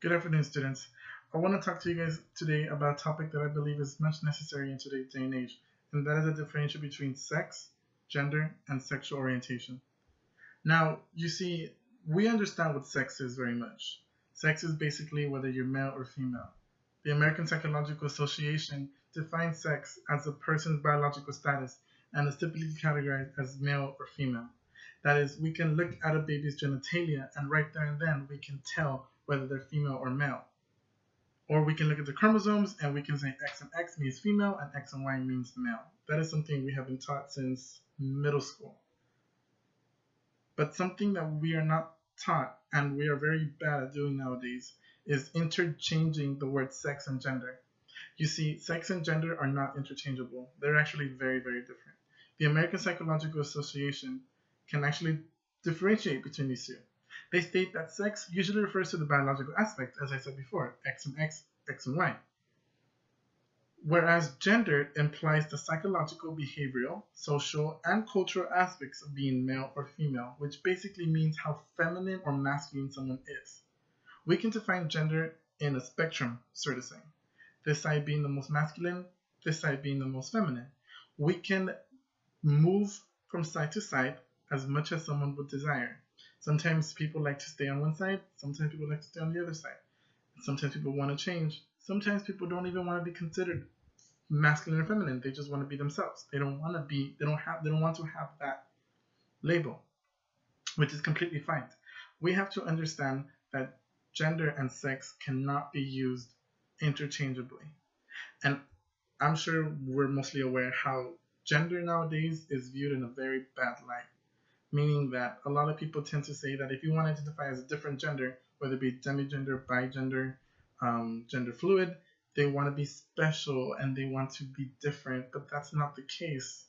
Good afternoon, students. I want to talk to you guys today about a topic that I believe is much necessary in today's day and age, and that is the differentiation between sex, gender, and sexual orientation. Now, you see, we understand what sex is very much. Sex is basically whether you're male or female. The American Psychological Association defines sex as a person's biological status and is typically categorized as male or female. That is, we can look at a baby's genitalia and right there and then we can tell whether they're female or male. Or we can look at the chromosomes and we can say X and X means female and X and Y means male. That is something we have been taught since middle school. But something that we are not taught and we are very bad at doing nowadays is interchanging the word sex and gender. You see, sex and gender are not interchangeable. They're actually very, very different. The American Psychological Association can actually differentiate between these two. They state that sex usually refers to the biological aspect, as I said before, X and X, X and Y. Whereas gender implies the psychological, behavioral, social, and cultural aspects of being male or female, which basically means how feminine or masculine someone is. We can define gender in a spectrum, so to say. This side being the most masculine, this side being the most feminine. We can move from side to side as much as someone would desire. Sometimes people like to stay on one side, sometimes people like to stay on the other side. Sometimes people want to change. Sometimes people don't even want to be considered masculine or feminine. They just want to be themselves. They don't want to have that label, which is completely fine. We have to understand that gender and sex cannot be used interchangeably. And I'm sure we're mostly aware how gender nowadays is viewed in a very bad light. Meaning that a lot of people tend to say that if you want to identify as a different gender, whether it be demigender, bigender, gender fluid, they want to be special and they want to be different, but that's not the case.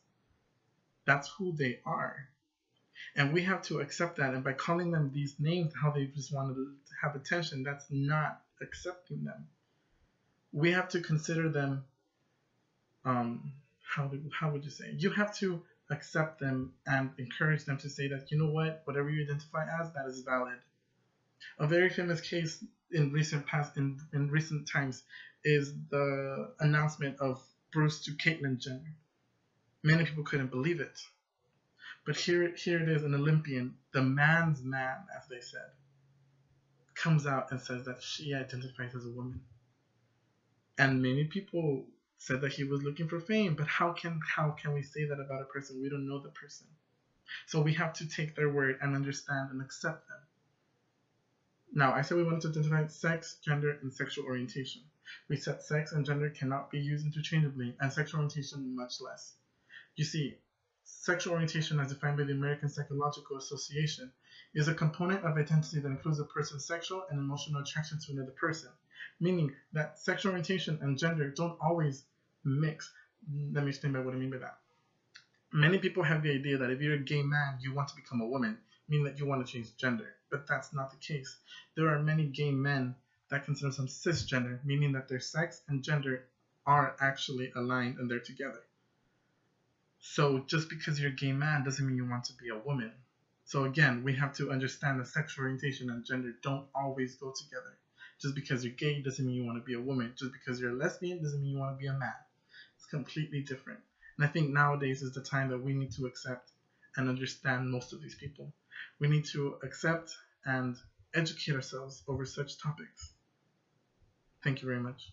That's who they are. And we have to accept that. And by calling them these names, how they just want to have attention, that's not accepting them. We have to consider them, how would you say? You have to accept them and encourage them to say that, you know what, whatever you identify as, that is valid. A very famous case in recent times is the announcement of Bruce to Caitlyn Jenner. Many people couldn't believe it. But here it is, an Olympian, the man's man, as they said, comes out and says that she identifies as a woman. And many people said that he was looking for fame, but how can we say that about a person? We don't know the person. So we have to take their word and understand and accept them. Now, I said we wanted to identify sex, gender, and sexual orientation. We said sex and gender cannot be used interchangeably, and sexual orientation much less. You see, sexual orientation as defined by the American Psychological Association is a component of identity that includes a person's sexual and emotional attraction to another person, meaning that sexual orientation and gender don't always mix. Let me explain by what I mean by that. Many people have the idea that if you're a gay man, you want to become a woman, meaning that you want to change gender, but that's not the case. There are many gay men that consider themselves cisgender, meaning that their sex and gender are actually aligned and they're together. So just because you're a gay man doesn't mean you want to be a woman. So again, we have to understand that sexual orientation and gender don't always go together. Just because you're gay doesn't mean you want to be a woman. Just because you're a lesbian doesn't mean you want to be a man. It's completely different. And I think nowadays is the time that we need to accept and understand most of these people. We need to accept and educate ourselves over such topics. Thank you very much.